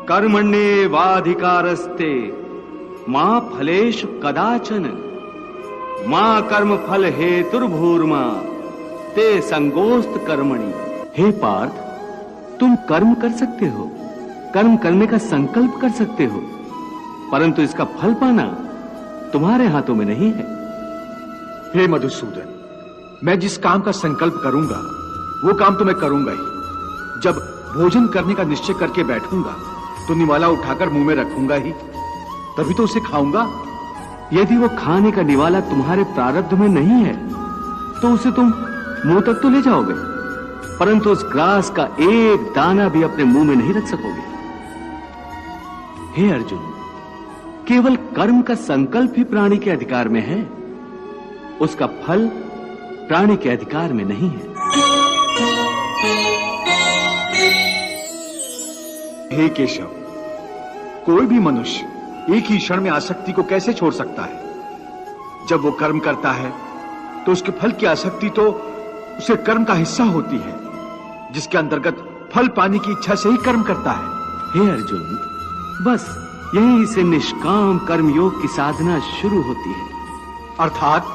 कर्मण्येवाधिकारस्ते मा फलेषु कदाचन मा कर्म फल हेतुर्भूर्मा ते संगोस्त कर्मणि। हे पार्थ, तुम कर्म कर सकते हो, कर्म करने का संकल्प कर सकते हो, परंतु इसका फल पाना तुम्हारे हाथों में नहीं है। हे मधुसूदन, मैं जिस काम का संकल्प करूंगा वो काम तो मैं करूंगा ही। जब भोजन करने का निश्चय करके बैठूंगा तो निवाला उठाकर मुंह में रखूंगा ही, तभी तो उसे खाऊंगा। यदि वो खाने का निवाला तुम्हारे प्रारब्ध में नहीं है तो उसे तुम मुंह तक तो ले जाओगे, परंतु उस ग्रास का एक दाना भी अपने मुंह में नहीं रख सकोगे। हे अर्जुन, केवल कर्म का संकल्प ही प्राणी के अधिकार में है, उसका फल प्राणी के अधिकार में नहीं है। हे केशव, कोई भी मनुष्य एक ही क्षण में आसक्ति को कैसे छोड़ सकता है? जब वो कर्म करता है तो उसके फल की आसक्ति तो उसे कर्म का हिस्सा होती है, जिसके अंतर्गत फल पाने की इच्छा से ही कर्म करता है। हे अर्जुन, बस यहीं से निष्काम कर्मयोग की साधना शुरू होती है। अर्थात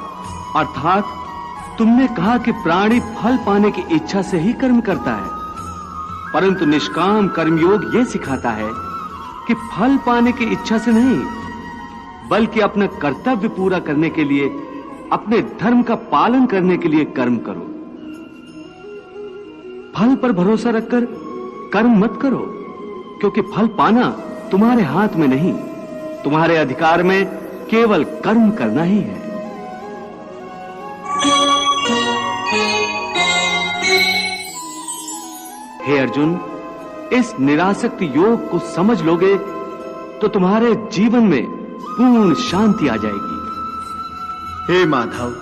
तुमने कहा कि प्राणी फल पाने की इच्छा से ही कर्म करता है, परंतु निष्काम कर्मयोग यह सिखाता है कि फल पाने की इच्छा से नहीं, बल्कि अपना कर्तव्य पूरा करने के लिए, अपने धर्म का पालन करने के लिए कर्म करो। फल पर भरोसा रखकर कर्म मत करो, क्योंकि फल पाना तुम्हारे हाथ में नहीं, तुम्हारे अधिकार में केवल कर्म करना ही है। हे अर्जुन, इस निरासक्त योग को समझ लोगे तो तुम्हारे जीवन में पूर्ण शांति आ जाएगी। हे माधव,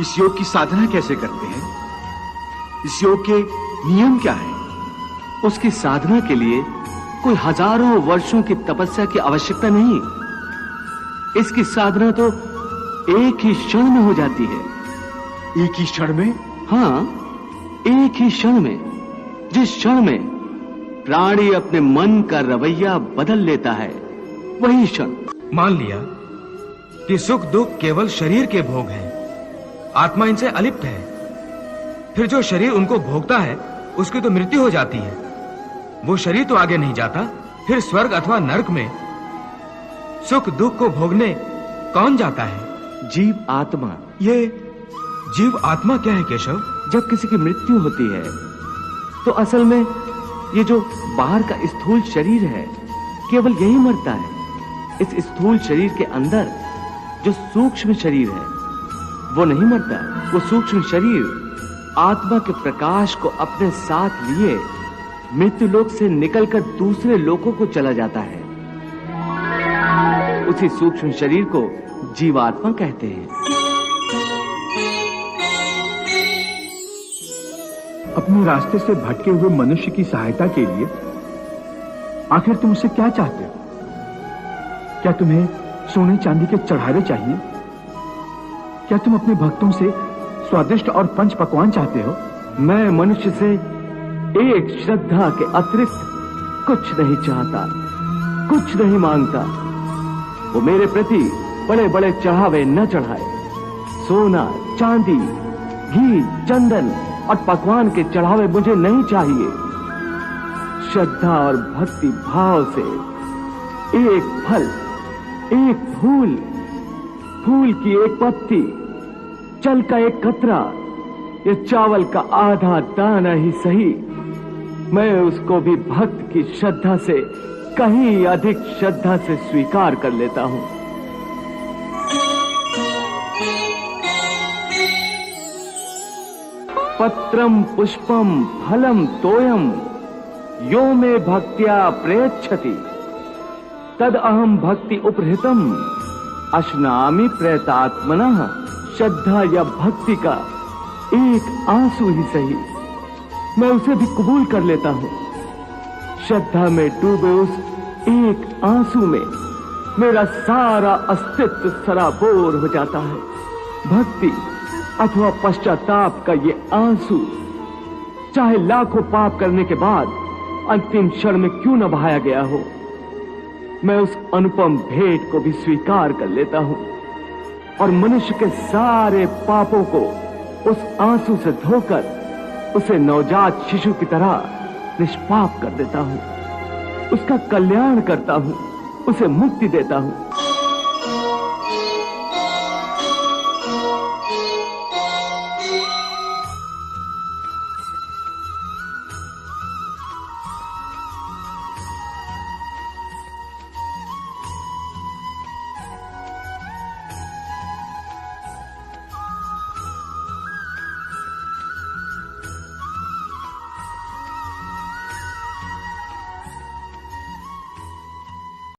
इस योग की साधना कैसे करते हैं? इस योग के नियम क्या हैं? उसकी साधना के लिए कोई हजारों वर्षों की तपस्या की आवश्यकता नहीं, इसकी साधना तो एक ही क्षण में हो जाती है। एक ही क्षण में? हाँ, एक ही क्षण में। जिस क्षण में प्राणी अपने मन का रवैया बदल लेता है, वही क्षण। मान लिया कि सुख दुख केवल शरीर के भोग हैं, आत्मा इनसे अलिप्त है, फिर जो शरीर उनको भोगता है उसकी तो मृत्यु हो जाती है, वो शरीर तो आगे नहीं जाता, फिर स्वर्ग अथवा नरक में सुख दुख को भोगने कौन जाता है? जीव आत्मा। ये जीव आत्मा क्या है केशव? जब किसी की मृत्यु होती है तो असल में ये जो बाहर का स्थूल शरीर है केवल यही मरता है। इस स्थूल शरीर के अंदर जो सूक्ष्म शरीर है वो नहीं मरता। वो सूक्ष्म शरीर आत्मा के प्रकाश को अपने साथ लिए मृत्यु लोक से निकलकर दूसरे लोकों को चला जाता है। उसी सूक्ष्म शरीर को जीवात्मा कहते हैं। अपने रास्ते से भटके हुए मनुष्य की सहायता के लिए आखिर तुम उससे क्या चाहते हो? क्या तुम्हें सोने चांदी के चढ़ावे चाहिए? क्या तुम अपने भक्तों से स्वादिष्ट और पंच पकवान चाहते हो? मैं मनुष्य से एक श्रद्धा के अतिरिक्त कुछ नहीं चाहता, कुछ नहीं मांगता। वो मेरे प्रति बड़े बड़े चढ़ावे न चढ़ाए। सोना चांदी घी चंदन और पकवान के चढ़ावे मुझे नहीं चाहिए। श्रद्धा और भक्ति भाव से एक फल, एक फूल, फूल की एक पत्ती, जल का एक कतरा, ये चावल का आधा दाना ही सही, मैं उसको भी भक्त की श्रद्धा से कहीं अधिक श्रद्धा से स्वीकार कर लेता हूं। पत्रम पुष्पम फलम तोयम यो मे भक्त्या प्रयच्छति तद अहम भक्ति उपहृतम अश्नामि प्रयतात्मनः। श्रद्धा या भक्ति का एक आंसू ही सही, मैं उसे भी कबूल कर लेता हूं। श्रद्धा में डूबे उस एक आंसू में मेरा सारा अस्तित्व सराबोर हो जाता है। भक्ति अथवा पश्चाताप का ये आंसू चाहे लाखों पाप करने के बाद अंतिम क्षण में क्यों न बहाया गया हो, मैं उस अनुपम भेंट को भी स्वीकार कर लेता हूं और मनुष्य के सारे पापों को उस आंसू से धोकर उसे नवजात शिशु की तरह निष्पाप कर देता हूं, उसका कल्याण करता हूं, उसे मुक्ति देता हूं।